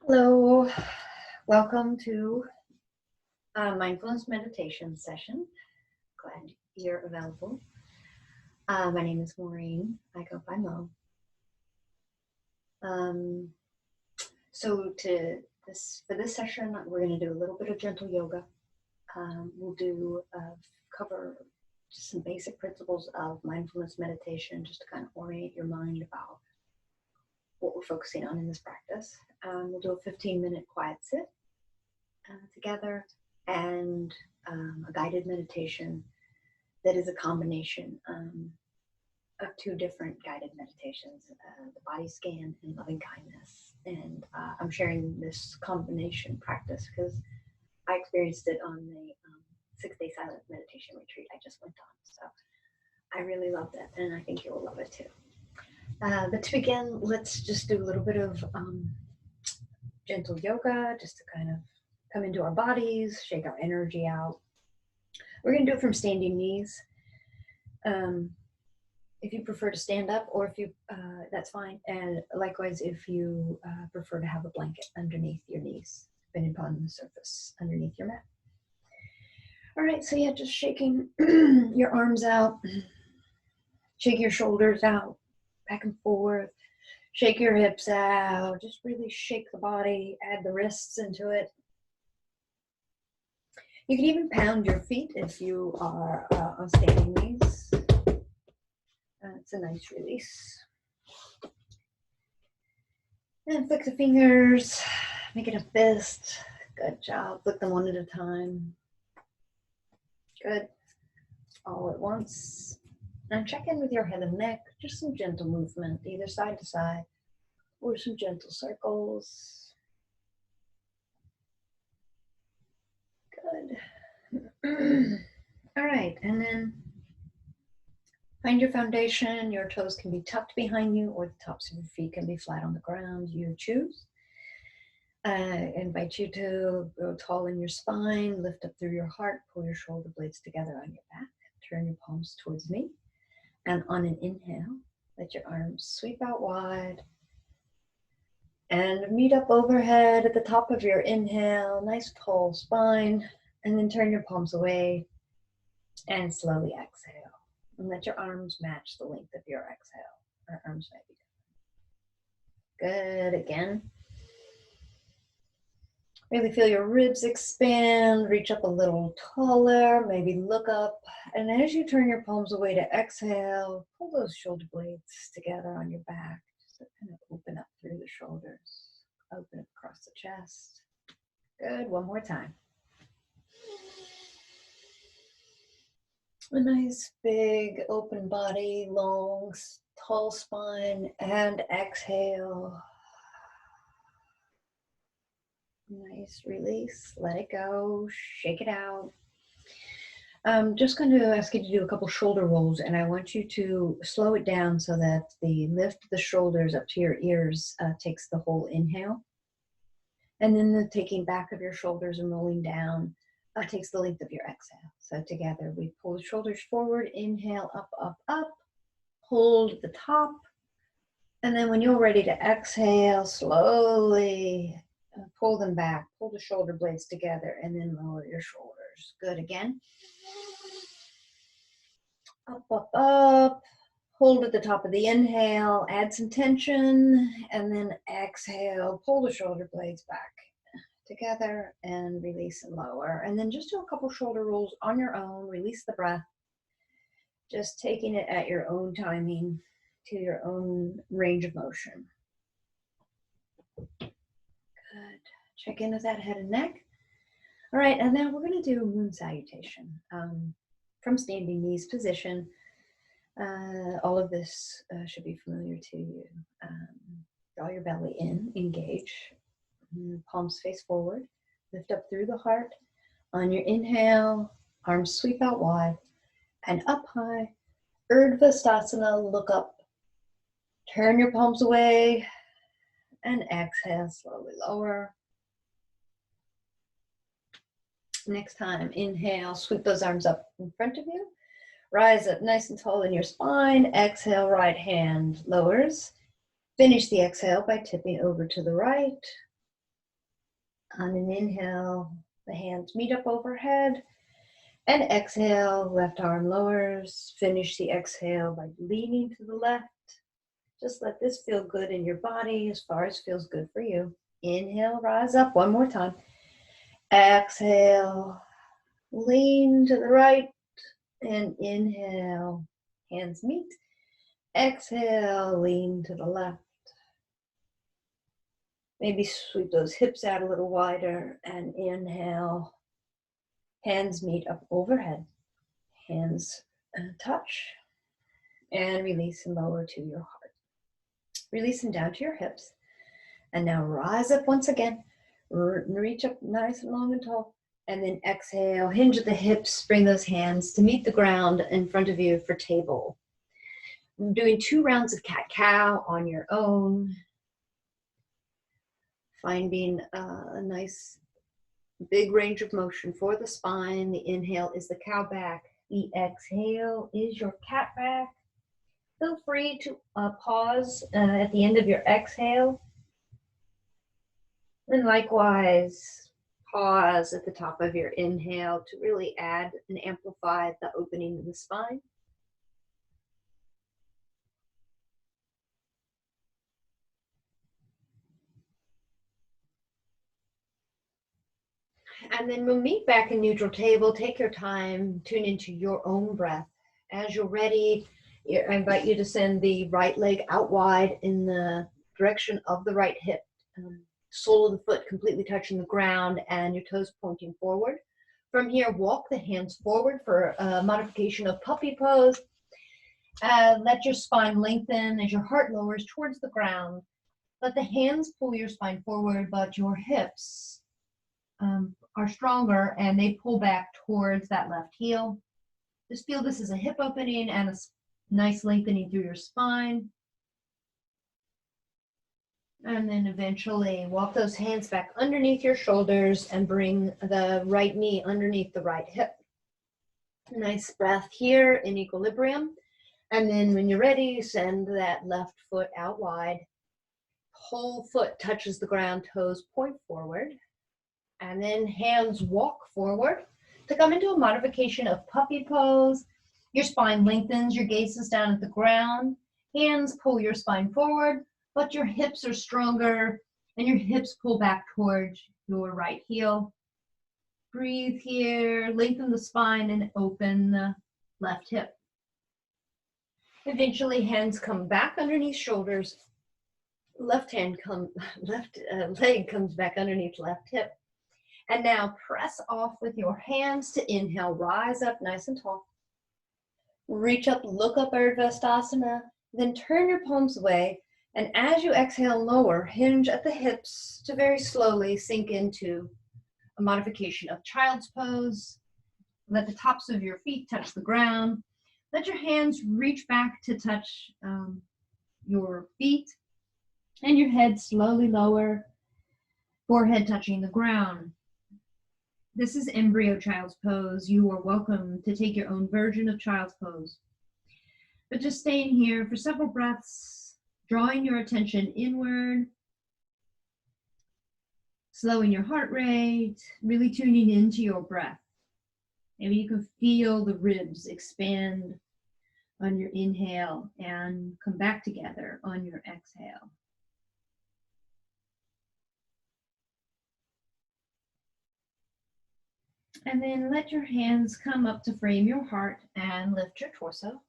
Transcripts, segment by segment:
Hello, welcome to a mindfulness meditation session. Glad you're available. My name is Maureen. I go by Mo. For this session, we're going to do a little bit of gentle yoga. We'll cover just some basic principles of mindfulness meditation, just to kind of orient your mind about what we're focusing on in this practice. We'll do a 15-minute quiet sit together and a guided meditation that is a combination of two different guided meditations, the body scan and loving kindness. And I'm sharing this combination practice because I experienced it on the 6-day silent meditation retreat I just went on. So I really loved it, and I think you'll love it too. But to begin, let's just do a little bit of gentle yoga, just to kind of come into our bodies, shake our energy out. We're going to do it from standing knees. If you prefer to stand up, or if you, that's fine. And likewise, if you prefer to have a blanket underneath your knees, depending upon the surface underneath your mat. All right, so yeah, just shaking your arms out, shake your shoulders out, back and forth, shake your hips out, just really shake the body, add the wrists into it. You can even pound your feet if you are on standing knees. It's a nice release. And flick the fingers, make it a fist. Good job. Flick them one at a time. Good. All at once. And check in with your head and neck. Just some gentle movement, either side to side, or some gentle circles. Good. All right, and then find your foundation. Your toes can be tucked behind you, or the tops of your feet can be flat on the ground. You choose. I invite you to go tall in your spine, lift up through your heart, pull your shoulder blades together on your back, turn your palms towards me. And on an inhale, let your arms sweep out wide and meet up overhead at the top of your inhale, nice tall spine, and then turn your palms away and slowly exhale. And let your arms match the length of your exhale. Our arms might be different. Good, again. Really feel your ribs expand, reach up a little taller, maybe look up. And as you turn your palms away to exhale, pull those shoulder blades together on your back. Just to kind of open up through the shoulders, open up across the chest. Good, one more time. A nice big open body, long, tall spine, and exhale. Nice release, let it go, shake it out. I'm just going to ask you to do a couple shoulder rolls, and I want you to slow it down so that the lift of the shoulders up to your ears takes the whole inhale. And then the taking back of your shoulders and rolling down takes the length of your exhale. So together we pull the shoulders forward, inhale, up, up, up, hold at the top. And then when you're ready to exhale, slowly pull them back, pull the shoulder blades together, and then lower your shoulders. Good, again. Up, up, up. Hold at the top of the inhale, add some tension, and then exhale, pull the shoulder blades back together and release and lower. And then just do a couple shoulder rolls on your own, release the breath, just taking it at your own timing to your own range of motion. Good. Check in with that head and neck. All right, and now we're going to do moon salutation from standing knees position. All of this should be familiar to you. Draw your belly in, engage. Palms face forward. Lift up through the heart. On your inhale, arms sweep out wide and up high. Urdhva look up. Turn your palms away and exhale, slowly lower. Next time, inhale, sweep those arms up in front of you. Rise up nice and tall in your spine. Exhale, right hand lowers. Finish the exhale by tipping over to the right. On an inhale, the hands meet up overhead. And exhale, left arm lowers. Finish the exhale by leaning to the left. Just let this feel good in your body as far as feels good for you. Inhale, rise up one more time. Exhale, lean to the right. And inhale, hands meet. Exhale, lean to the left. Maybe sweep those hips out a little wider. And inhale, hands meet up overhead. Hands touch. And release and lower to your heart. Release them down to your hips. And now rise up once again. Reach up nice and long and tall. And then exhale, hinge at the hips, bring those hands to meet the ground in front of you for table. I'm doing 2 rounds of cat-cow on your own. Finding a nice big range of motion for the spine. The inhale is the cow back. The exhale is your cat back. Feel free to pause at the end of your exhale. And likewise, pause at the top of your inhale to really add and amplify the opening of the spine. And then we'll meet back in neutral table. Take your time, tune into your own breath. As you're ready, I invite you to send the right leg out wide in the direction of the right hip. Sole of the foot completely touching the ground and your toes pointing forward. From here, walk the hands forward for a modification of puppy pose. Let your spine lengthen as your heart lowers towards the ground. Let the hands pull your spine forward, but your hips are stronger and they pull back towards that left heel. Just feel this as a hip opening and a nice lengthening through your spine. And then eventually walk those hands back underneath your shoulders and bring the right knee underneath the right hip. Nice breath here in equilibrium. And then when you're ready, send that left foot out wide. Whole foot touches the ground, toes point forward. And then hands walk forward to come into a modification of puppy pose. Your spine lengthens, your gaze is down at the ground. Hands pull your spine forward, but your hips are stronger and your hips pull back towards your right heel. Breathe here, lengthen the spine and open the left hip. Eventually hands come back underneath shoulders. Left leg comes back underneath left hip. And now press off with your hands to inhale, rise up nice and tall. Reach up, look up Urdhva, then turn your palms away. And as you exhale, lower, hinge at the hips to very slowly sink into a modification of child's pose. Let the tops of your feet touch the ground. Let your hands reach back to touch your feet and your head slowly lower, forehead touching the ground. This is embryo child's pose. You are welcome to take your own version of child's pose. But just staying here for several breaths, drawing your attention inward, slowing your heart rate, really tuning into your breath. Maybe you can feel the ribs expand on your inhale and come back together on your exhale. And then let your hands come up to frame your heart and lift your torso.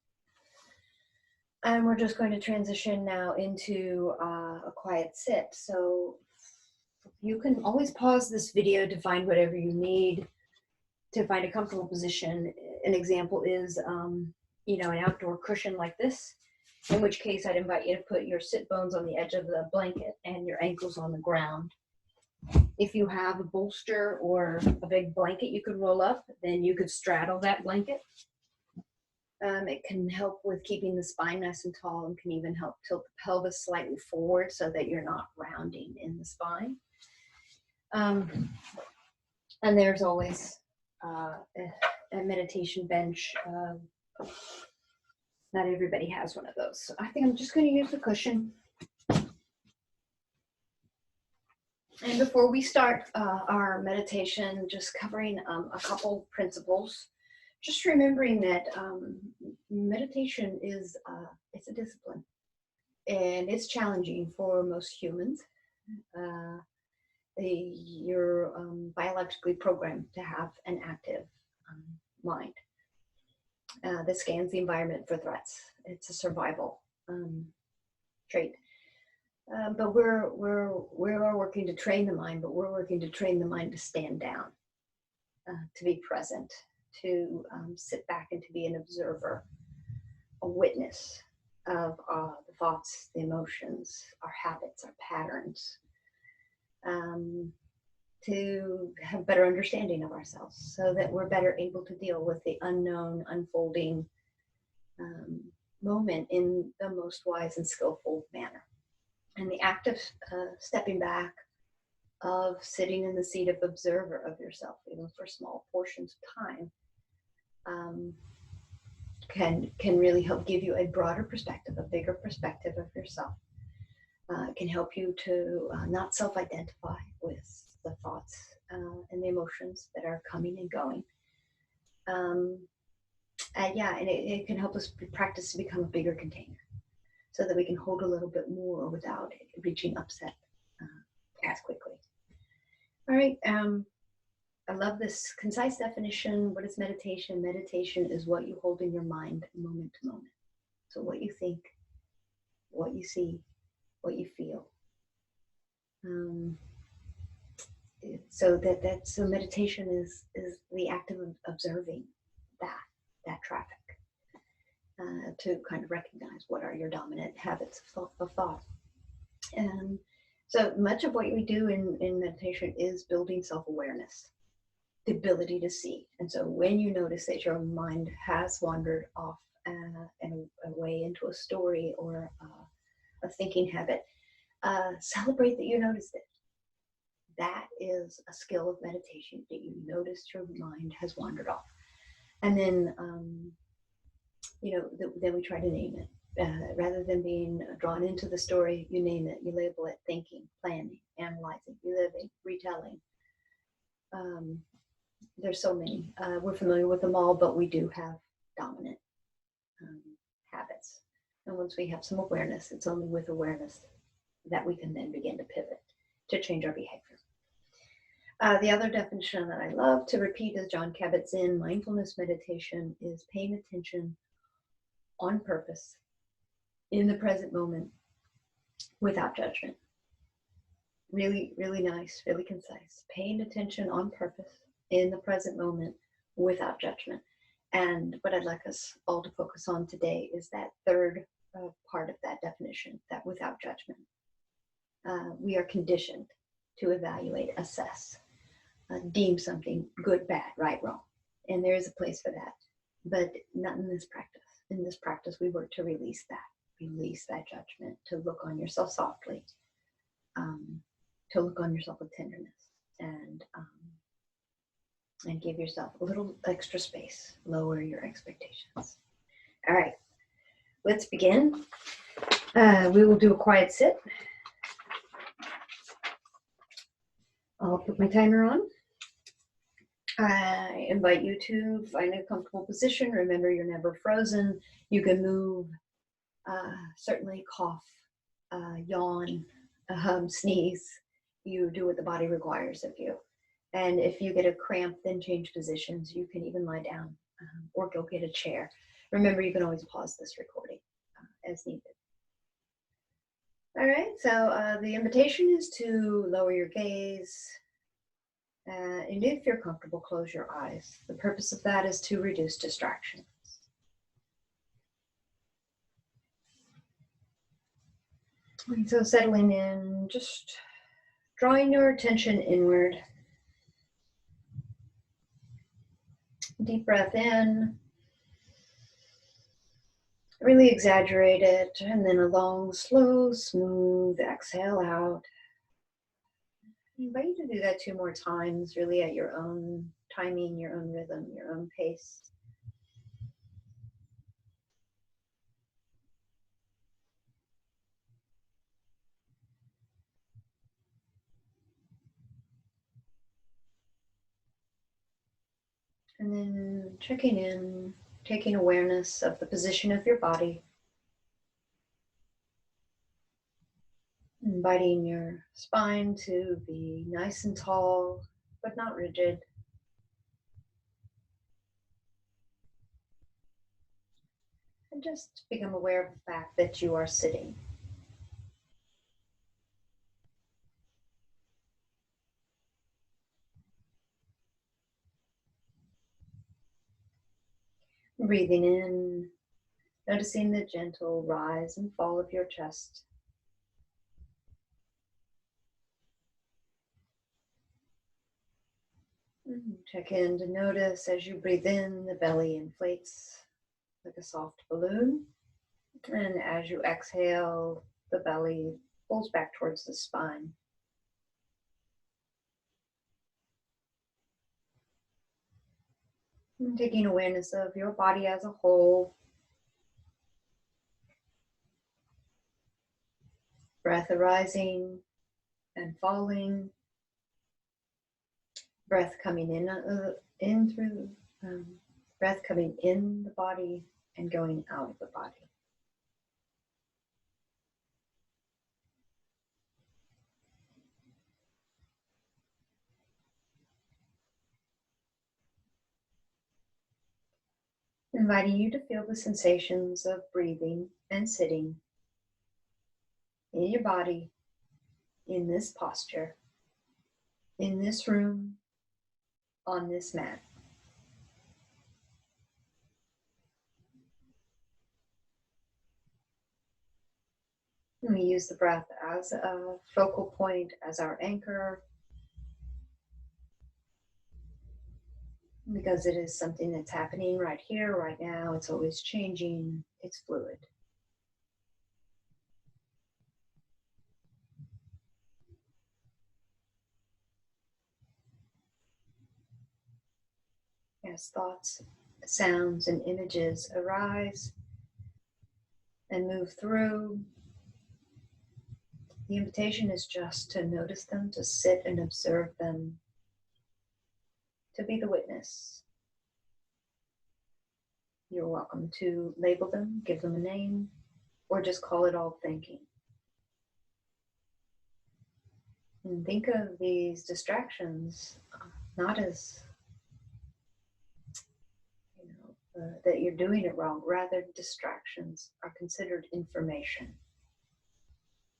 And we're just going to transition now into a quiet sit. So you can always pause this video to find whatever you need to find a comfortable position. An example is, an outdoor cushion like this, in which case I'd invite you to put your sit bones on the edge of the blanket and your ankles on the ground. If you have a bolster or a big blanket you could roll up, then you could straddle that blanket. It can help with keeping the spine nice and tall and can even help tilt the pelvis slightly forward so that you're not rounding in the spine. And there's always a meditation bench. Not everybody has one of those. So I think I'm just going to use the cushion. And before we start our meditation, just covering a couple principles, just remembering that meditation is it's a discipline, and it's challenging for most humans. You're biologically programmed to have an active mind that scans the environment for threats. It's a survival trait. But we're working to train the mind, but we're working to train the mind to stand down, to be present, to sit back and to be an observer, a witness of the thoughts, the emotions, our habits, our patterns, to have better understanding of ourselves so that we're better able to deal with the unknown, unfolding moment in the most wise and skillful manner. And the act of stepping back, of sitting in the seat of observer of yourself, even for small portions of time, can really help give you a broader perspective, a bigger perspective of yourself. It can help you to not self-identify with the thoughts and the emotions that are coming and going. And it can help us practice to become a bigger container, so that we can hold a little bit more without reaching upset as quickly. All right, I love this concise definition. What is meditation? Meditation is what you hold in your mind moment to moment. So what you think, what you see, what you feel. So meditation is the act of observing that traffic. To kind of recognize what are your dominant habits of thought. And so much of what we do in meditation is building self-awareness, the ability to see. And so when you notice that your mind has wandered off and away into a story or a thinking habit, celebrate that you noticed it. That is a skill of meditation, that you noticed your mind has wandered off. And then then we try to name it. Rather than being drawn into the story, you name it, you label it, thinking, planning, analyzing, reliving, retelling. There's so many. We're familiar with them all, but we do have dominant habits. And once we have some awareness, it's only with awareness that we can then begin to pivot to change our behavior. The other definition that I love to repeat is John Kabat-Zinn. Mindfulness meditation is paying attention on purpose, in the present moment, without judgment. Really, really nice, really concise. Paying attention on purpose, in the present moment, without judgment. And what I'd like us all to focus on today is that third part of that definition, that without judgment. We are conditioned to evaluate, assess, deem something good, bad, right, wrong. And there is a place for that, but not in this practice. In this practice, we work to release that judgment, to look on yourself softly, to look on yourself with tenderness, and give yourself a little extra space, lower your expectations. All right, let's begin. We will do a quiet sit. I'll put my timer on. I invite you to find a comfortable position. Remember, you're never frozen. You can move, certainly cough, yawn, sneeze. You do what the body requires of you. And if you get a cramp, then change positions. You can even lie down or go get a chair. Remember, you can always pause this recording as needed. All right, so the invitation is to lower your gaze. And if you're comfortable, close your eyes. The purpose of that is to reduce distractions. And so settling in, just drawing your attention inward. Deep breath in. Really exaggerate it. And then a long, slow, smooth exhale out. I invite you to do that 2 more times, really at your own timing, your own rhythm, your own pace. And then checking in, taking awareness of the position of your body, inviting your spine to be nice and tall, but not rigid. And just become aware of the fact that you are sitting. Breathing in, noticing the gentle rise and fall of your chest. Check in to notice as you breathe in, the belly inflates like a soft balloon. And as you exhale, the belly pulls back towards the spine. And taking awareness of your body as a whole. Breath arising and falling. Breath coming in through, breath coming in the body and going out of the body. Inviting you to feel the sensations of breathing and sitting in your body, in this posture, in this room, on this mat. And we use the breath as a focal point, as our anchor, because it is something that's happening right here, right now. It's always changing. It's fluid. As thoughts, sounds, and images arise and move through, the invitation is just to notice them, to sit and observe them, to be the witness. You're welcome to label them, give them a name, or just call it all thinking. And think of these distractions not as that you're doing it wrong. Rather, distractions are considered information.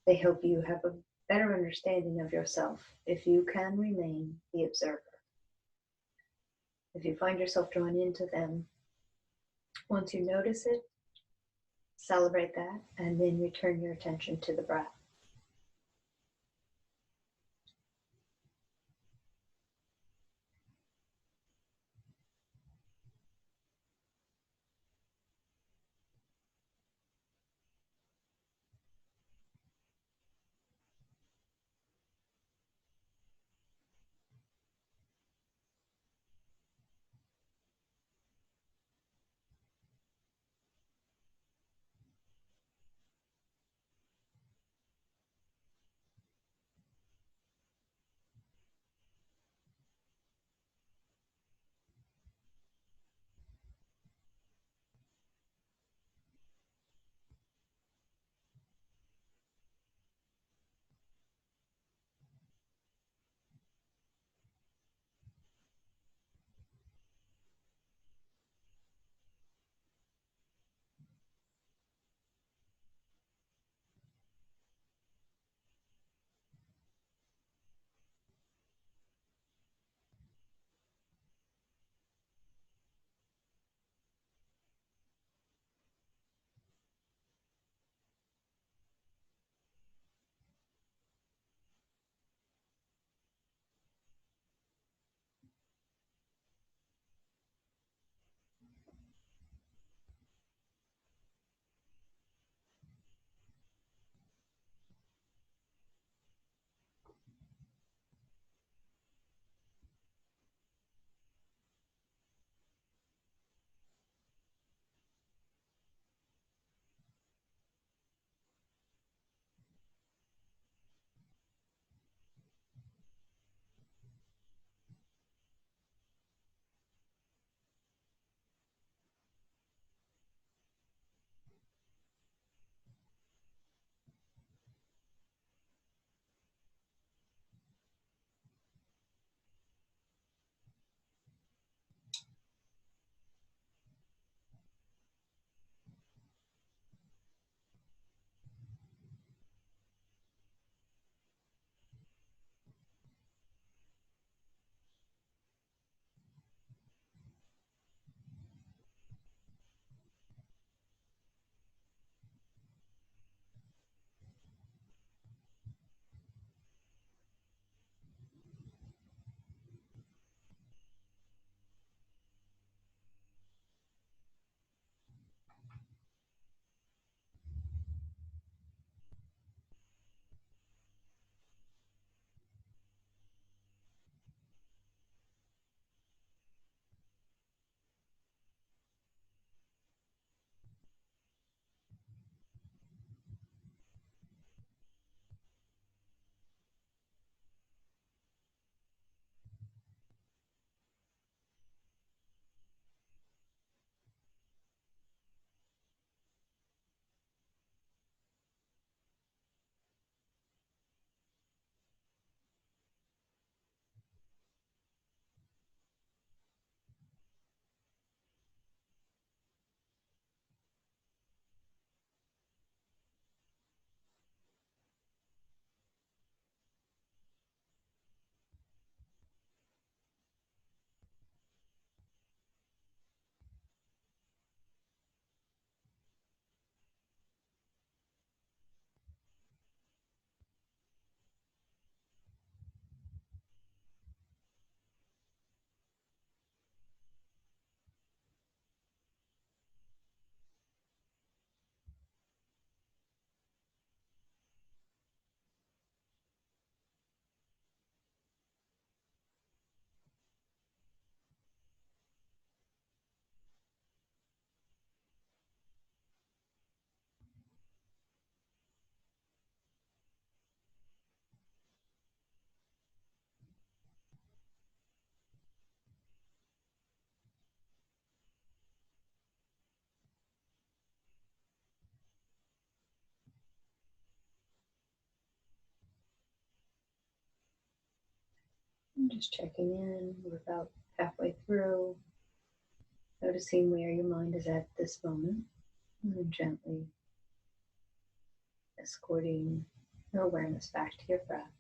They help you have a better understanding of yourself if you can remain the observer. If you find yourself drawn into them, once you notice it, celebrate that, and then return your attention to the breath. And just checking in. We're about halfway through, noticing where your mind is at this moment, and then gently escorting your awareness back to your breath.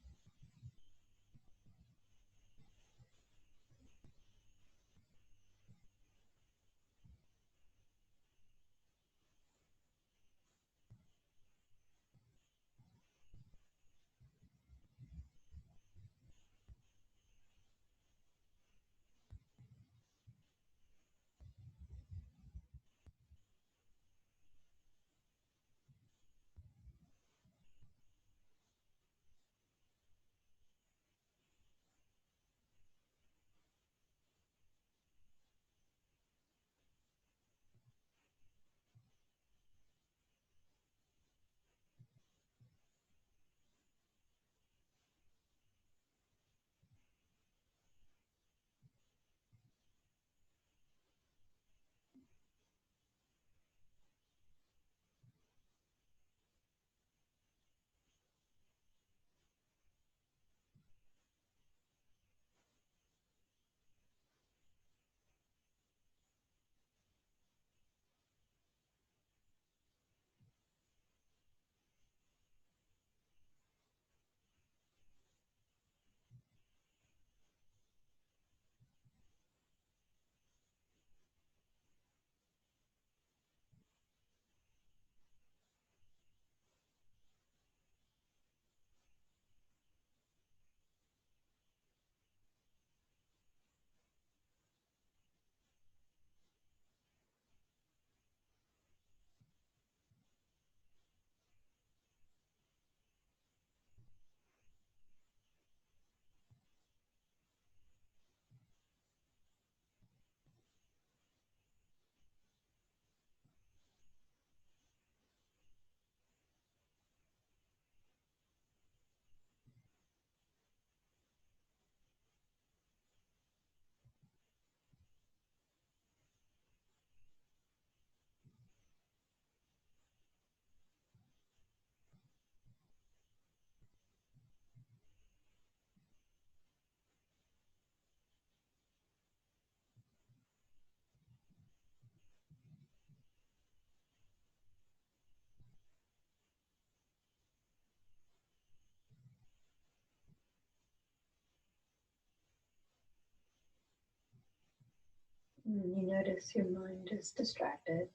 And you notice your mind is distracted.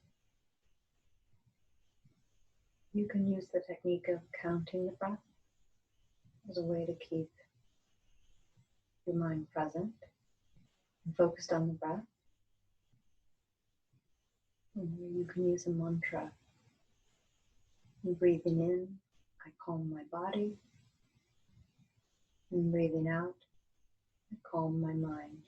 You can use the technique of counting the breath as a way to keep your mind present and focused on the breath. And you can use a mantra. And breathing in, I calm my body. And breathing out, I calm my mind.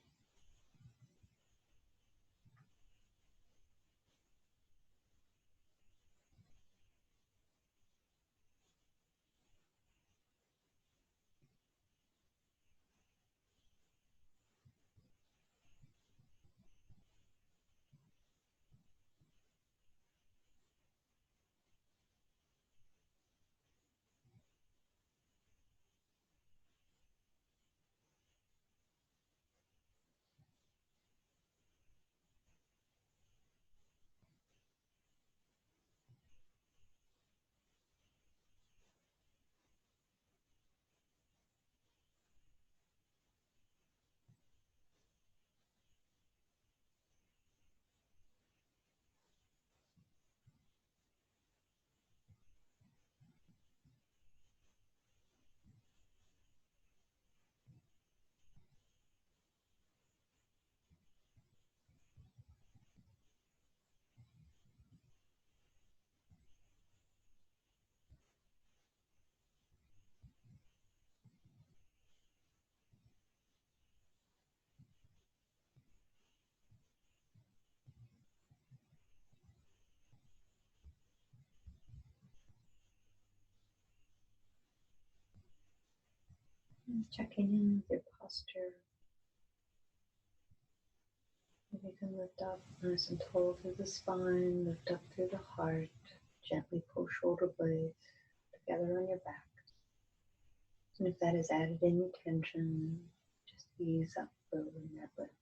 And checking in with your posture. You can lift up nice and tall through the spine, lift up through the heart. Gently pull shoulder blades together on your back. And if that has added any tension, just ease up, feeling that lift.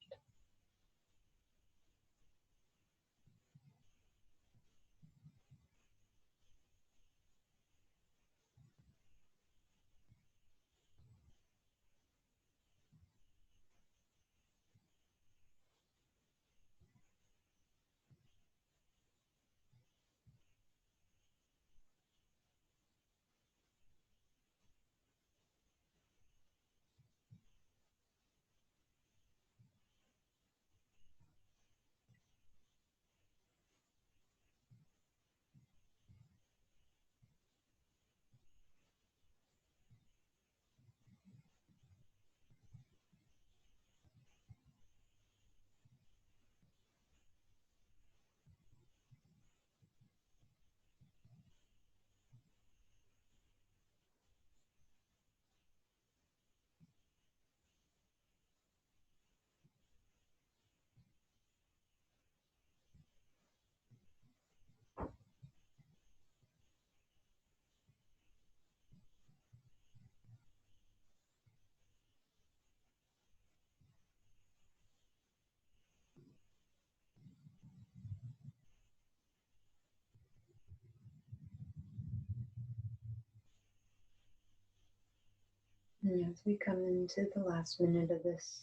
And as we come into the last minute of this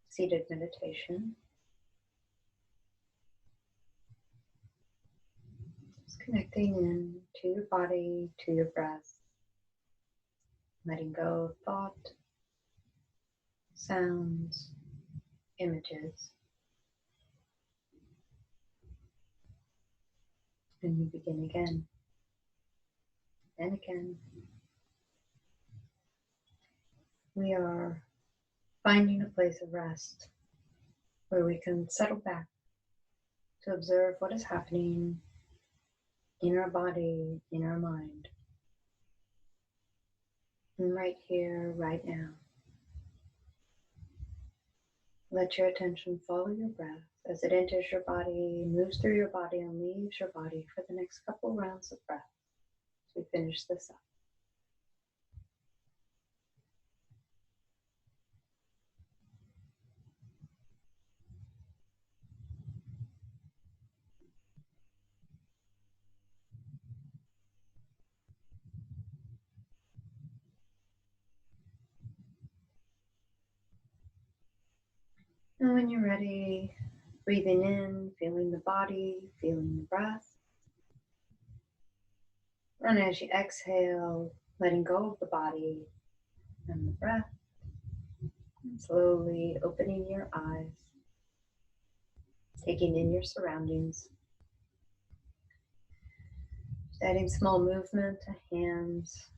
seated meditation, just connecting in to your body, to your breath, letting go of thought, sounds, images. And you begin again and again. We are finding a place of rest where we can settle back to observe what is happening in our body, in our mind, and right here, right now. Let your attention follow your breath as it enters your body, moves through your body, and leaves your body for the next couple rounds of breath as we finish this up. And when you're ready, breathing in, feeling the body, feeling the breath. And as you exhale, letting go of the body and the breath, and slowly opening your eyes, taking in your surroundings, just adding small movement to hands,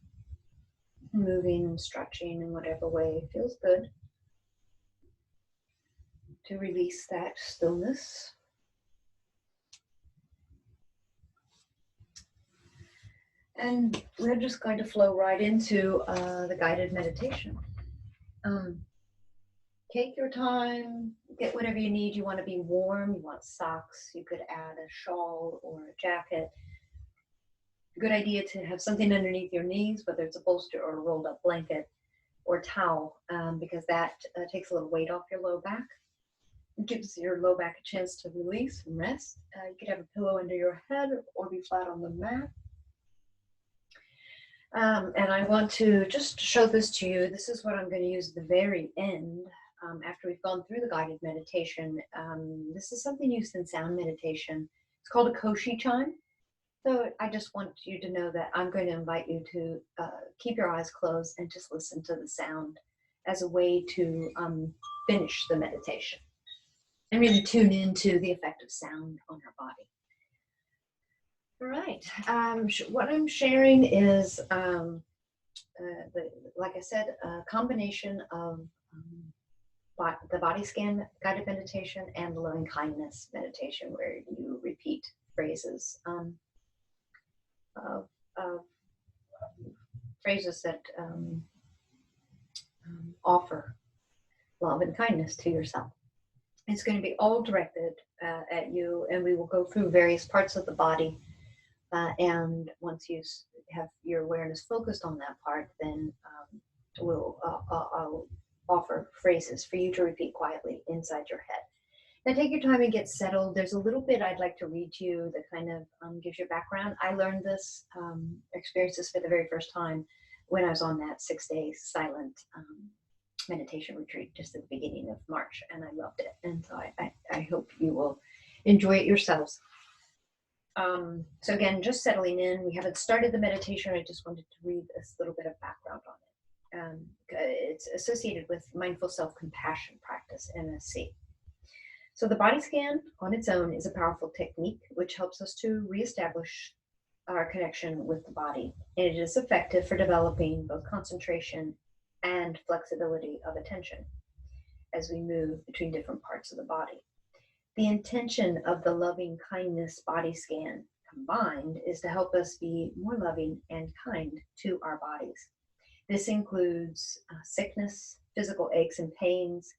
moving and stretching in whatever way feels good to release that stillness. And we're just going to flow right into the guided meditation. Take your time, get whatever you need. You want to be warm, you want socks, you could add a shawl or a jacket. Good idea to have something underneath your knees, whether it's a bolster or a rolled up blanket or towel, because that takes a little weight off your low back. It gives your low back a chance to release and rest. You could have a pillow under your head or be flat on the mat. And I want to just show this to you. This is what I'm going to use at the very end after we've gone through the guided meditation. This is something used in sound meditation. It's called a koshi chime. So I just want you to know that I'm going to invite you to keep your eyes closed and just listen to the sound as a way to finish the meditation and really tune into the effect of sound on our body. All right. What I'm sharing is, like I said, a combination of the body scan guided meditation and the loving kindness meditation, where you repeat phrases phrases that offer love and kindness to yourself. It's going to be all directed at you, and we will go through various parts of the body. And once you have your awareness focused on that part, then I'll offer phrases for you to repeat quietly inside your head. Now take your time and get settled. There's a little bit I'd like to read to you that kind of gives you a background. I learned this, experienced this for the very first time when I was on that 6-day silent meditation retreat just at the beginning of March, and I loved it. And so I hope you will enjoy it yourselves. So again, just settling in. We haven't started the meditation. I just wanted to read this little bit of background on it. It's associated with mindful self-compassion practice, MSC. So the body scan on its own is a powerful technique which helps us to reestablish our connection with the body. And it is effective for developing both concentration and flexibility of attention as we move between different parts of the body. The intention of the loving kindness body scan combined is to help us be more loving and kind to our bodies. This includes sickness, physical aches and pains,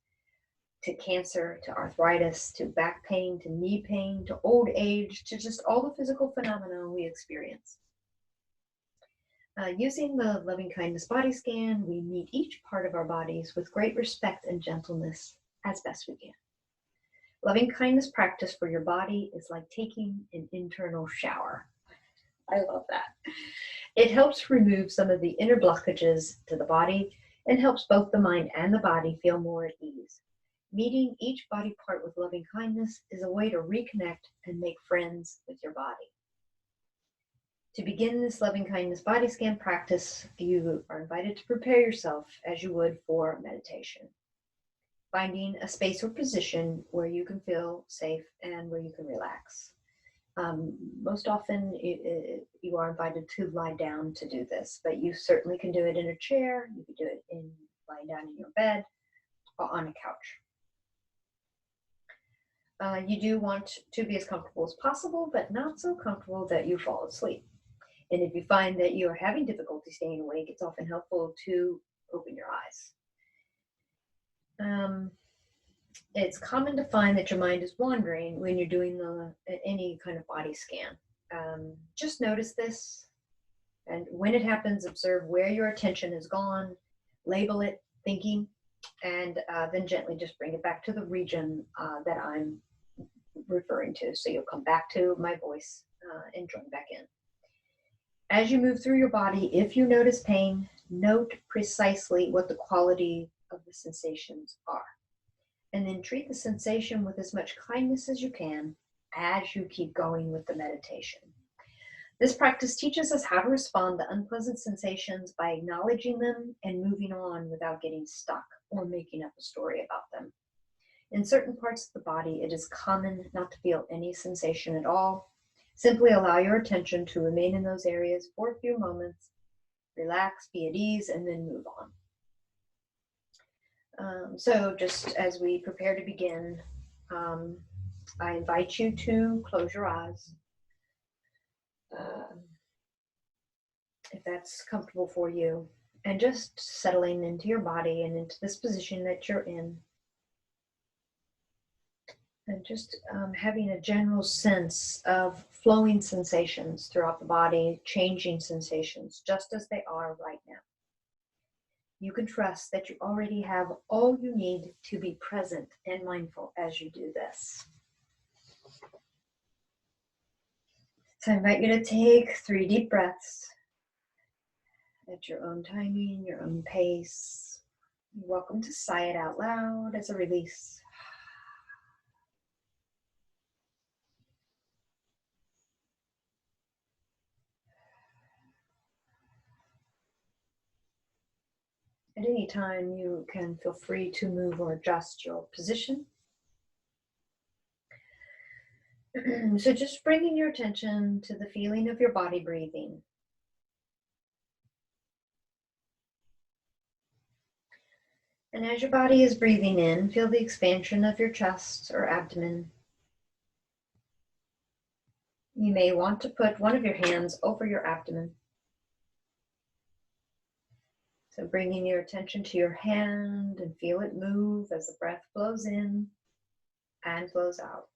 to cancer, to arthritis, to back pain, to knee pain, to old age, to just all the physical phenomena we experience. Using the loving kindness body scan, we meet each part of our bodies with great respect and gentleness as best we can. Loving kindness practice for your body is like taking an internal shower. I love that. It helps remove some of the inner blockages to the body and helps both the mind and the body feel more at ease. Meeting each body part with loving kindness is a way to reconnect and make friends with your body. To begin this loving kindness body scan practice, you are invited to prepare yourself as you would for meditation. Finding a space or position where you can feel safe and where you can relax. Most often you are invited to lie down to do this, but you certainly can do it in a chair, you can do it lying down in your bed or on a couch. You do want to be as comfortable as possible, but not so comfortable that you fall asleep. And if you find that you are having difficulty staying awake, it's often helpful to open your eyes. It's common to find that your mind is wandering when you're doing any kind of body scan. Just notice this, and when it happens, observe where your attention has gone, label it, thinking, and then gently just bring it back to the region that I'm referring to. So you'll come back to my voice and join back in. As you move through your body, if you notice pain, note precisely what the quality of the sensations are. And then treat the sensation with as much kindness as you can as you keep going with the meditation. This practice teaches us how to respond to unpleasant sensations by acknowledging them and moving on without getting stuck or making up a story about them. In certain parts of the body, it is common not to feel any sensation at all. Simply allow your attention to remain in those areas for a few moments, relax, be at ease, and then move on. So just as we prepare to begin, I invite you to close your eyes. If that's comfortable for you, and just settling into your body and into this position that you're in. And just having a general sense of flowing sensations throughout the body, changing sensations just as they are right now. You can trust that you already have all you need to be present and mindful as you do this. So I invite you to take 3 deep breaths at your own timing, your own pace. You're welcome to sigh it out loud as a release. At any time, you can feel free to move or adjust your position. So just bringing your attention to the feeling of your body breathing. And as your body is breathing in, feel the expansion of your chest or abdomen. You may want to put one of your hands over your abdomen. So bringing your attention to your hand and feel it move as the breath flows in and flows out.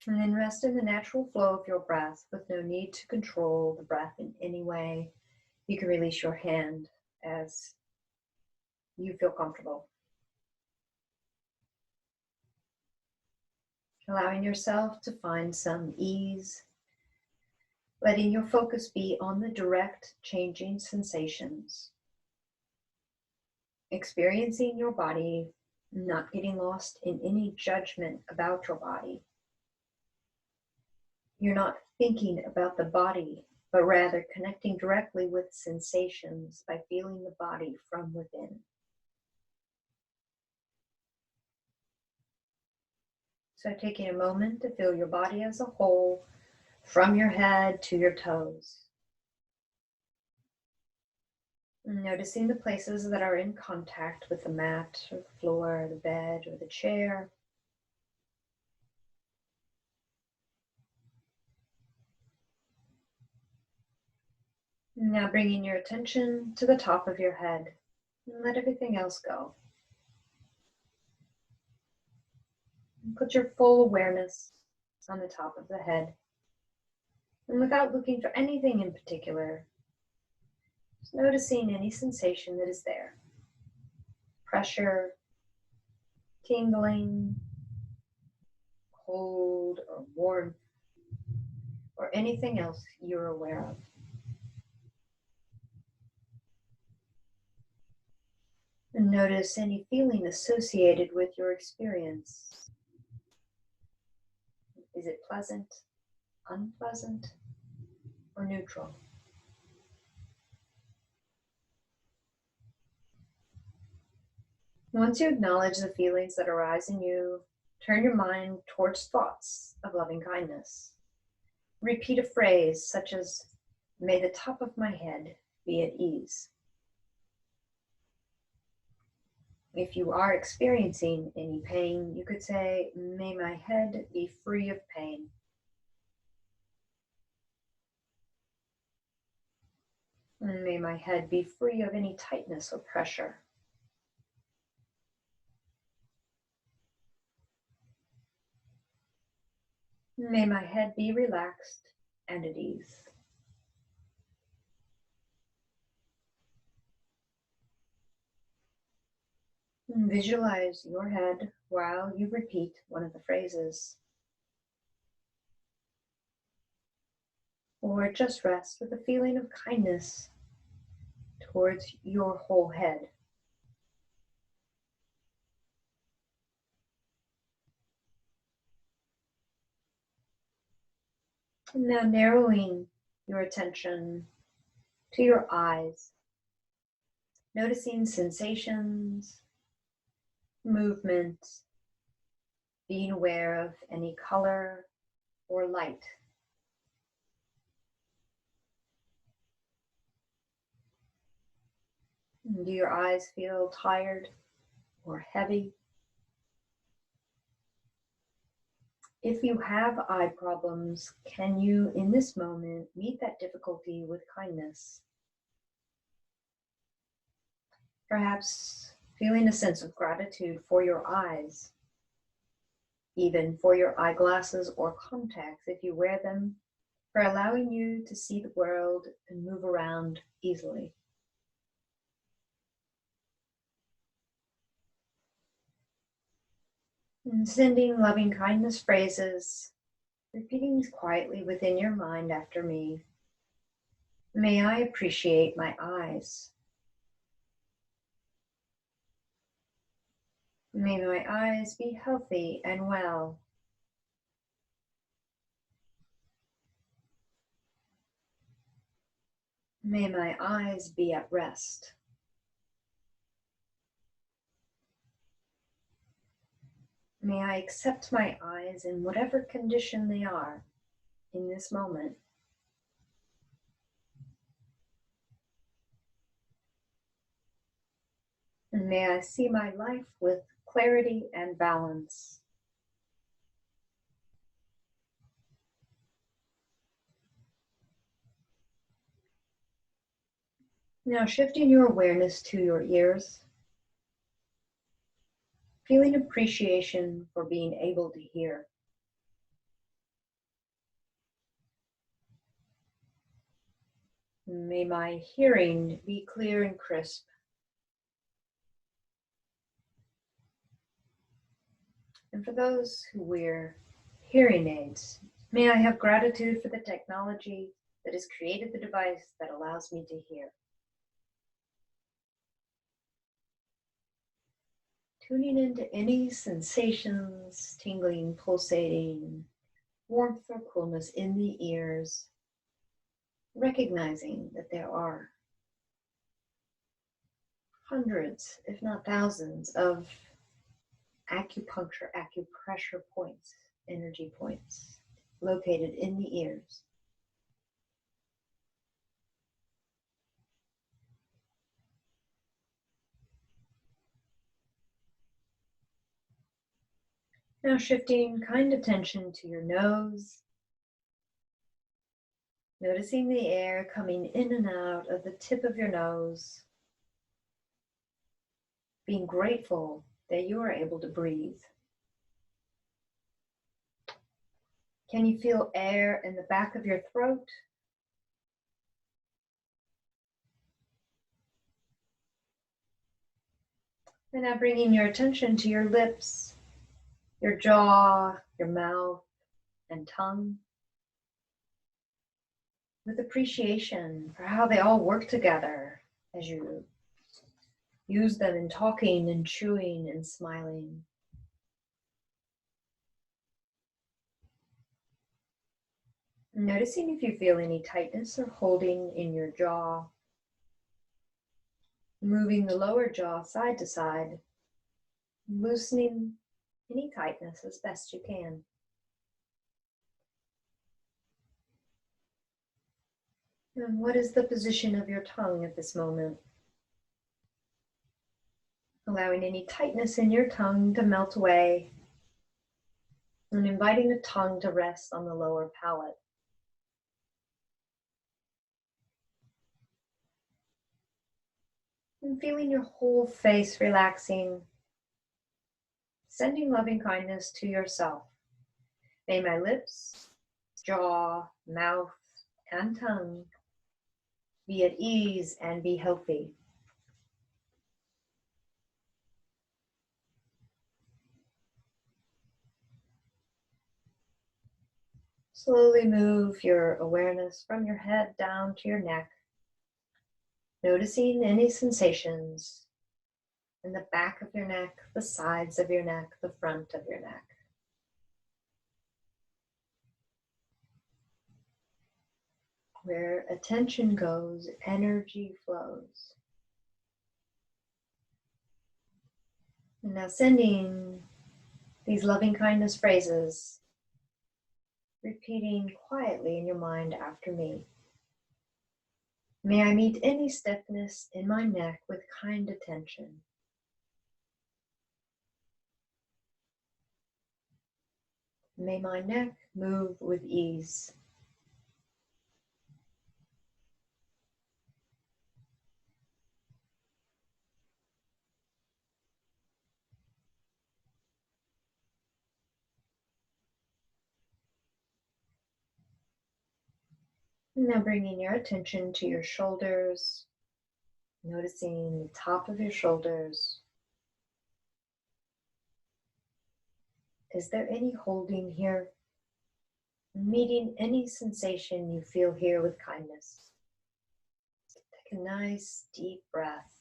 And then rest in the natural flow of your breath with no need to control the breath in any way. You can release your hand as you feel comfortable. Allowing yourself to find some ease, letting your focus be on the direct changing sensations, experiencing your body, not getting lost in any judgment about your body. You're not thinking about the body, but rather connecting directly with sensations by feeling the body from within. So taking a moment to feel your body as a whole, from your head to your toes. Noticing the places that are in contact with the mat or the floor, or the bed or the chair. Now bringing your attention to the top of your head and let everything else go. And put your full awareness on the top of the head. And without looking for anything in particular, just noticing any sensation that is there. Pressure, tingling, cold or warmth, or anything else you're aware of. And notice any feeling associated with your experience. Is it pleasant, unpleasant, or neutral? Once you acknowledge the feelings that arise in you, turn your mind towards thoughts of loving kindness. Repeat a phrase such as, "May the top of my head be at ease." If you are experiencing any pain, you could say, "May my head be free of pain." And may my head be free of any tightness or pressure. May my head be relaxed and at ease. Visualize your head while you repeat one of the phrases. Or just rest with a feeling of kindness towards your whole head. And now narrowing your attention to your eyes, noticing sensations, movement, being aware of any color or light. Do your eyes feel tired or heavy? If you have eye problems, can you, in this moment, meet that difficulty with kindness? Perhaps feeling a sense of gratitude for your eyes, even for your eyeglasses or contacts if you wear them, for allowing you to see the world and move around easily. And sending loving kindness phrases, repeating these quietly within your mind after me. May I appreciate my eyes. May my eyes be healthy and well. May my eyes be at rest. May I accept my eyes in whatever condition they are in this moment. And may I see my life with clarity and balance. Now shifting your awareness to your ears, feeling appreciation for being able to hear. May my hearing be clear and crisp. And for those who wear hearing aids, may I have gratitude for the technology that has created the device that allows me to hear. Tuning into any sensations, tingling, pulsating, warmth or coolness in the ears, recognizing that there are hundreds, if not thousands, of acupuncture, acupressure points, energy points located in the ears. Now shifting kind attention to your nose, noticing the air coming in and out of the tip of your nose, being grateful that you are able to breathe. Can you feel air in the back of your throat? And now bringing your attention to your lips, your jaw, your mouth, and tongue, with appreciation for how they all work together as you use them in talking and chewing and smiling. Noticing if you feel any tightness or holding in your jaw, moving the lower jaw side to side, loosening any tightness as best you can. And what is the position of your tongue at this moment? Allowing any tightness in your tongue to melt away and inviting the tongue to rest on the lower palate. And feeling your whole face relaxing, sending loving kindness to yourself. May my lips, jaw, mouth, and tongue be at ease and be healthy. Slowly move your awareness from your head down to your neck, noticing any sensations in the back of your neck, the sides of your neck, the front of your neck. Where attention goes, energy flows. And now sending these loving kindness phrases, repeating quietly in your mind after me. May I meet any stiffness in my neck with kind attention. May my neck move with ease. Now bringing your attention to your shoulders, noticing the top of your shoulders. Is there any holding here? Meeting any sensation you feel here with kindness. Take a nice deep breath.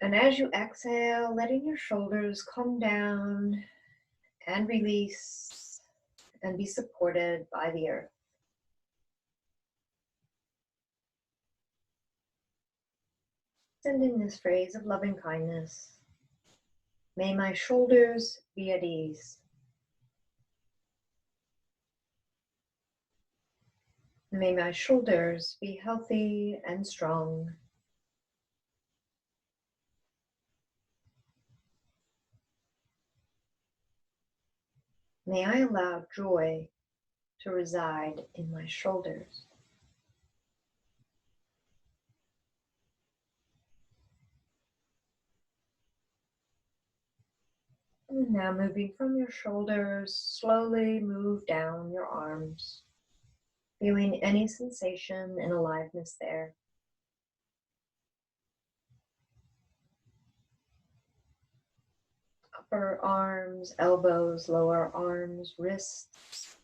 And as you exhale, letting your shoulders come down and release and be supported by the earth. Sending this phrase of loving kindness. May my shoulders be at ease. May my shoulders be healthy and strong. May I allow joy to reside in my shoulders. And now moving from your shoulders, slowly move down your arms. feeling any sensation and aliveness there. Upper arms, elbows, lower arms, wrists.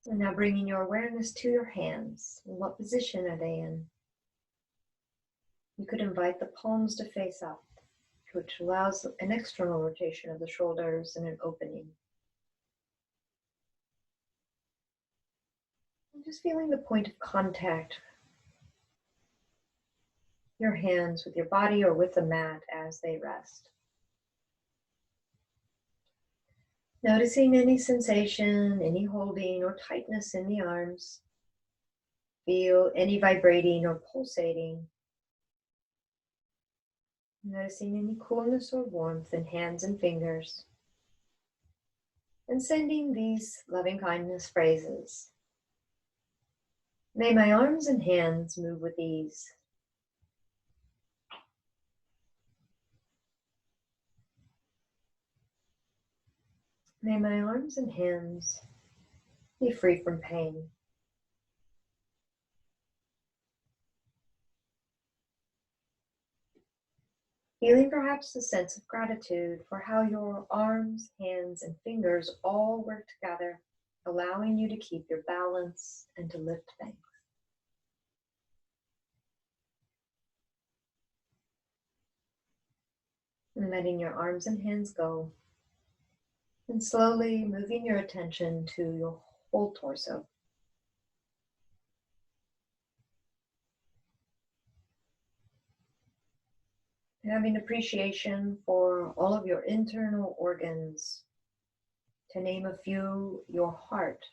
And now bringing your awareness to your hands. In what position are they in? You could invite the palms to face up, which allows an external rotation of the shoulders and an opening. And just feeling the point of contact, your hands with your body or with the mat as they rest. Noticing any sensation, any holding or tightness in the arms. Feel any vibrating or pulsating. Noticing any coolness or warmth in hands and fingers. And sending these loving kindness phrases. May my arms and hands move with ease. May my arms and hands be free from pain. Feeling perhaps a sense of gratitude for how your arms, hands, and fingers all work together, allowing you to keep your balance and to lift things. And letting your arms and hands go. And slowly moving your attention to your whole torso. Having appreciation for all of your internal organs. To name a few, your heart,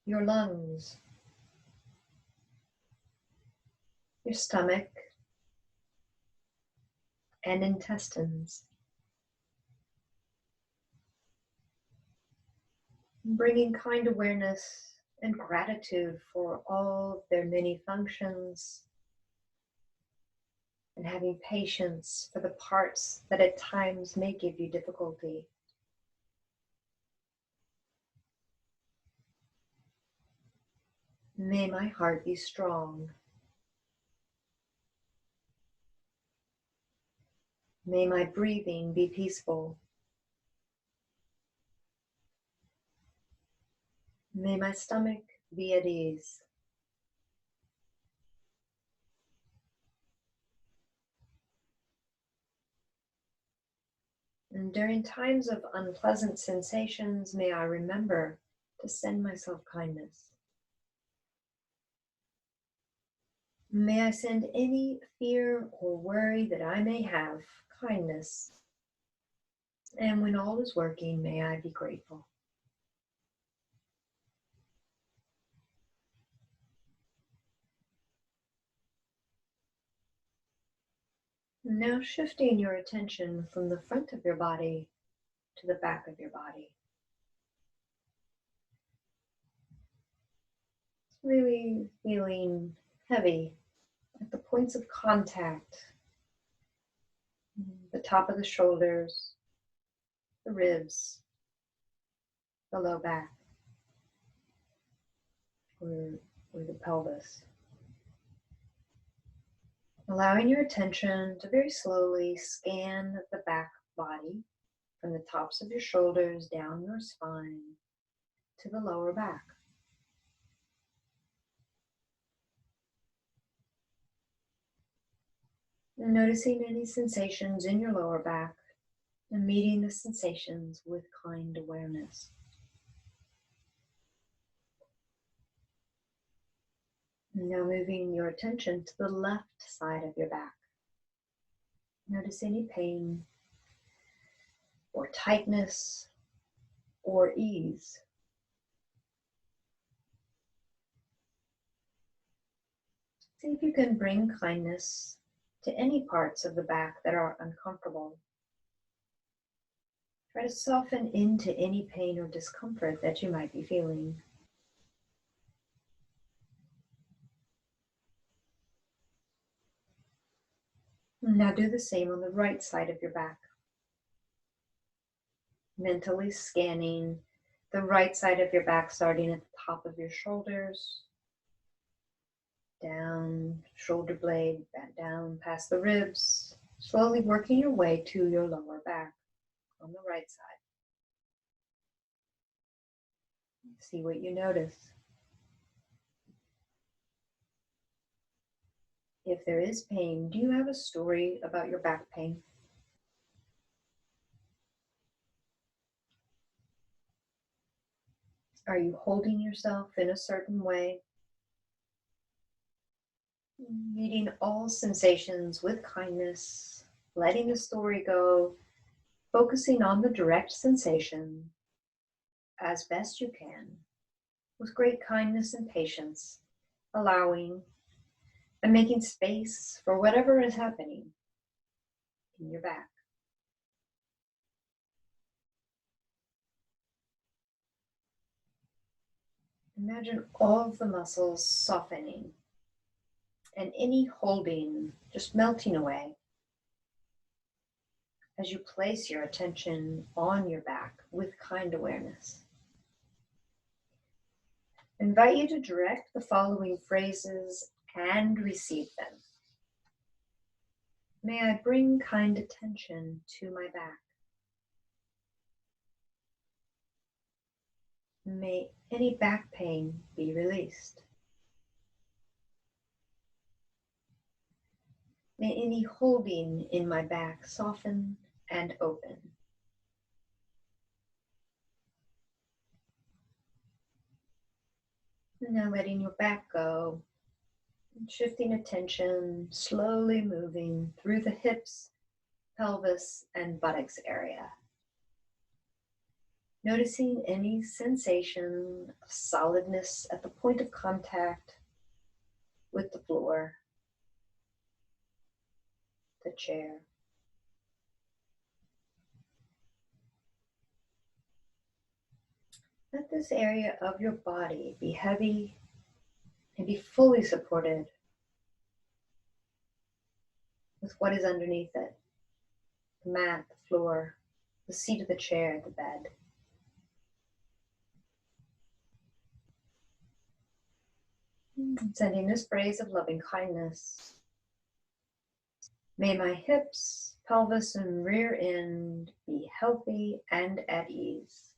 your lungs, your stomach, and intestines. Bringing kind awareness and gratitude for all of their many functions, and having patience for the parts that at times may give you difficulty. May my heart be strong. May my breathing be peaceful. May my stomach be at ease. And during times of unpleasant sensations, may I remember to send myself kindness. May I send any fear or worry that I may have kindness. And when all is working, may I be grateful. Now shifting your attention from the front of your body to the back of your body. Really feeling heavy at the points of contact, the top of the shoulders, the ribs, the low back, or the pelvis. Allowing your attention to very slowly scan the back body from the tops of your shoulders down your spine to the lower back. Noticing any sensations in your lower back and meeting the sensations with kind awareness. Now moving your attention to the left side of your back. Notice any pain or tightness or ease. See if you can bring kindness to any parts of the back that are uncomfortable. Try to soften into any pain or discomfort that you might be feeling. Now do the same on the right side of your back. Mentally scanning The right side of your back starting at the top of your shoulders, down, shoulder blade, back down past the ribs, slowly working your way to your lower back on the right side. See what you notice. If there is pain, do you have a story about your back pain? Are you holding yourself in a certain way? Meeting all sensations with kindness, letting the story go, focusing on the direct sensation as best you can, with great kindness and patience, allowing and making space for whatever is happening in your back. Imagine all of the muscles softening and any holding just melting away as you place your attention on your back with kind awareness. I invite you to direct the following phrases and receive them. May I bring kind attention to my back. May any back pain be released. May any holding in my back soften and open. And now letting your back go, and shifting attention, slowly moving through the hips, pelvis, and buttocks area. Noticing any sensation of solidness at the point of contact with the floor, the chair. Let this area of your body be heavy and be fully supported with what is underneath it. The mat, the floor, the seat of the chair, the bed. Sending this phrase of loving kindness. May my hips, pelvis, and rear end be healthy and at ease.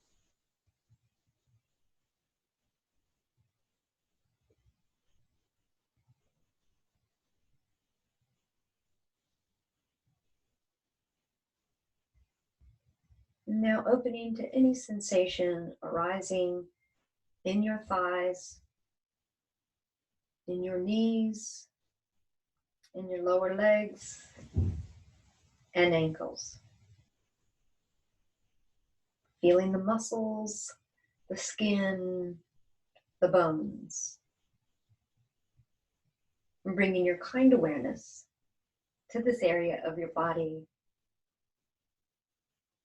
Now opening to any sensation arising in your thighs, in your knees, in your lower legs and ankles. Feeling the muscles, the skin, the bones. And bringing your kind awareness to this area of your body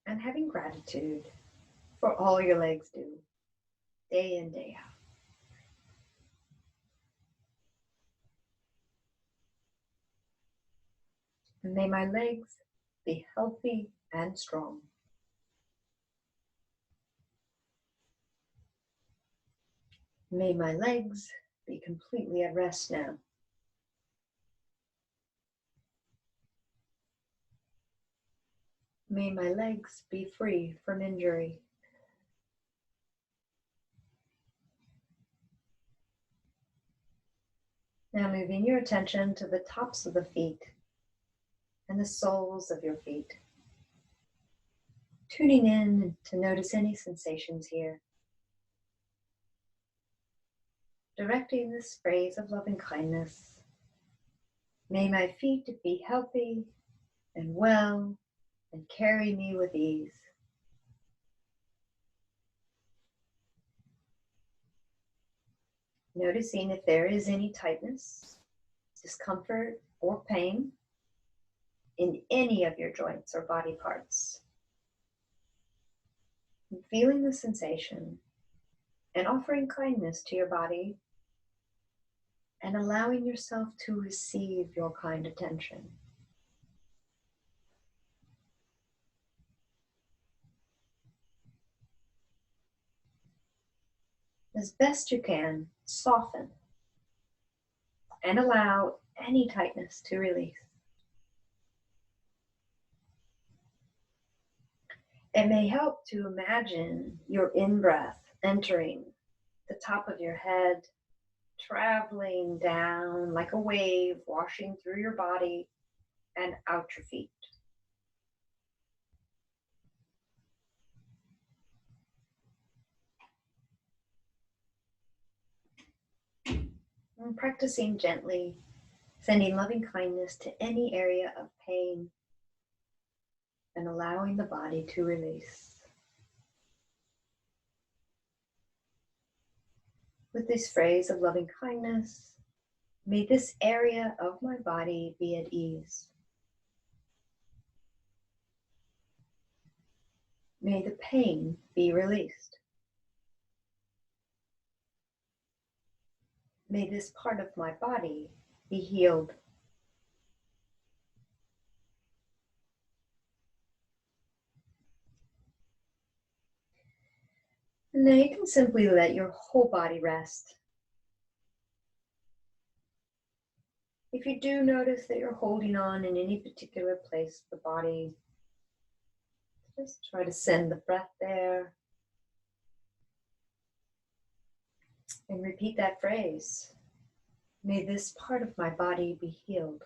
and having gratitude for all your legs do, day in, day out. And may my legs be healthy and strong. May my legs be completely at rest now. May my legs be free from injury. Now moving your attention to the tops of the feet and the soles of your feet. Tuning in to notice any sensations here. Directing this phrase of loving kindness. May my feet be healthy and well and carry me with ease. Noticing if there is any tightness, discomfort, or pain in any of your joints or body parts. And feeling the sensation and offering kindness to your body and allowing yourself to receive your kind attention. As best you can, soften and allow any tightness to release. It may help to imagine your in-breath entering the top of your head, traveling down like a wave, washing through your body and out your feet. And practicing gently, sending loving kindness to any area of pain and allowing the body to release. With this phrase of loving kindness, may this area of my body be at ease. May the pain be released. May this part of my body be healed. And now you can simply let your whole body rest. If you do notice that you're holding on in any particular place of the body, just try to send the breath there. And repeat that phrase. May this part of my body be healed.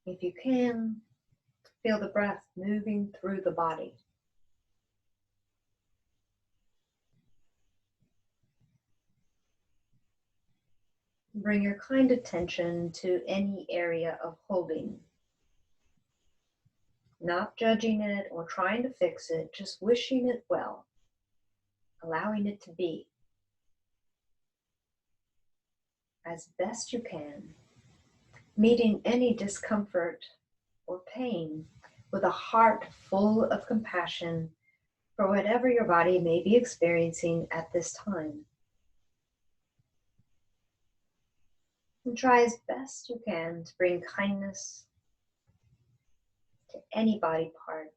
If you can, feel the breath moving through the body. Bring your kind attention to any area of holding. Not judging it or trying to fix it, just wishing it well, allowing it to be as best you can, meeting any discomfort or pain with a heart full of compassion for whatever your body may be experiencing at this time. And try as best you can to bring kindness to any body part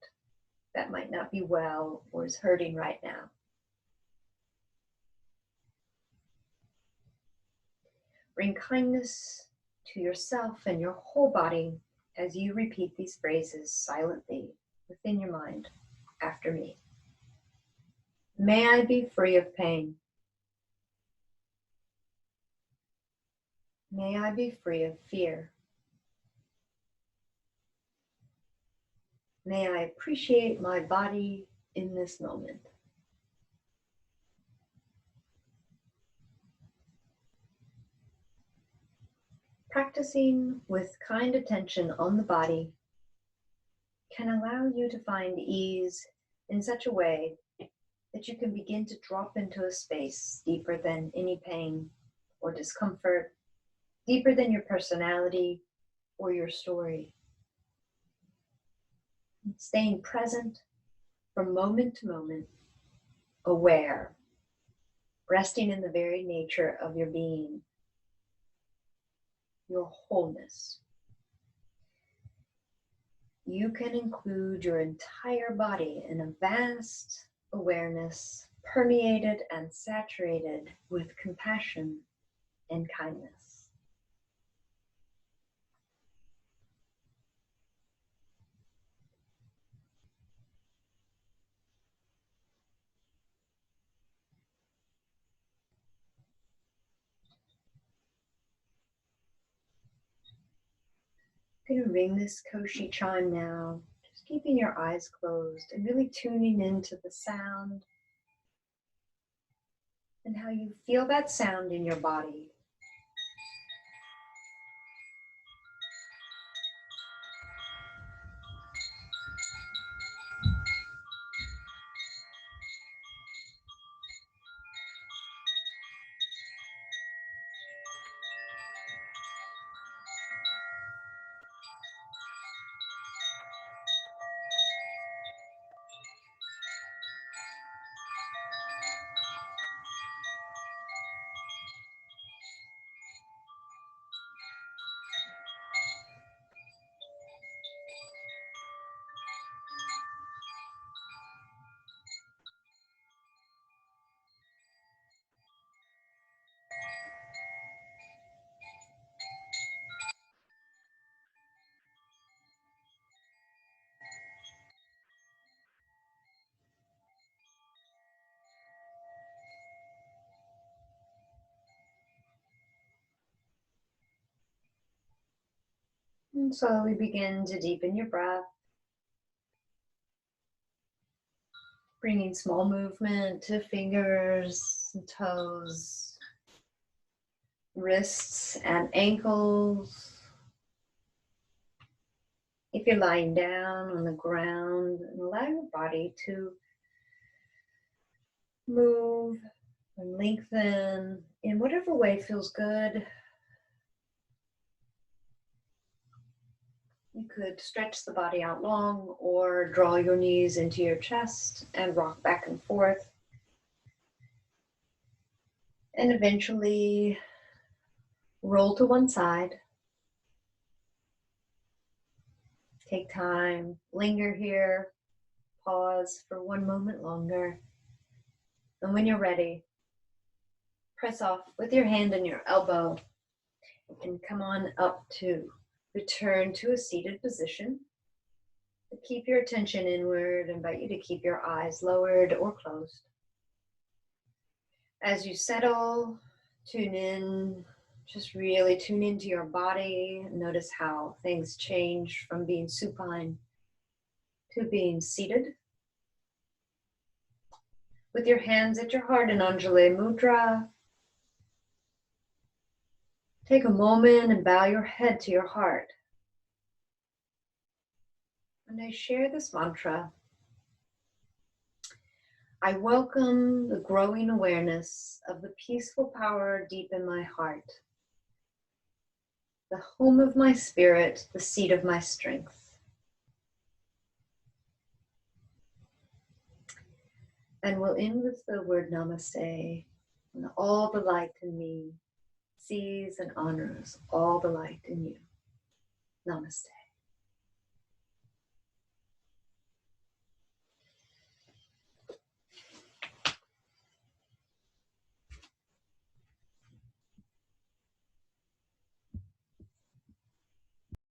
that might not be well or is hurting right now. Bring kindness to yourself and your whole body as you repeat these phrases silently within your mind after me. May I be free of pain. May I be free of fear. May I appreciate my body in this moment. Practicing with kind attention on the body can allow you to find ease in such a way that you can begin to drop into a space deeper than any pain or discomfort, deeper than your personality or your story. Staying present from moment to moment, aware, resting in the very nature of your being, your wholeness. You can include your entire body in a vast awareness, permeated and saturated with compassion and kindness. I'm going to ring this Koshi chime now, just keeping your eyes closed and really tuning into the sound and how you feel that sound in your body. And slowly begin to deepen your breath, bringing small movement to fingers and toes, wrists and ankles. If you're lying down on the ground, allow your body to move and lengthen in whatever way feels good. You could stretch the body out long or draw your knees into your chest and rock back and forth. And eventually roll to one side. Take time, linger here, pause for one moment longer. And when you're ready, press off with your hand and your elbow and come on up to return to a seated position. Keep your attention inward. I invite you to keep your eyes lowered or closed. As you settle, tune in, just really tune into your body. Notice how things change from being supine to being seated. With your hands at your heart in Anjali Mudra, take a moment and bow your head to your heart. And I share this mantra. I welcome the growing awareness of the peaceful power deep in my heart, the home of my spirit, the seat of my strength. And we'll end with the word namaste. And all the light in me sees and honors all the light in you. Namaste.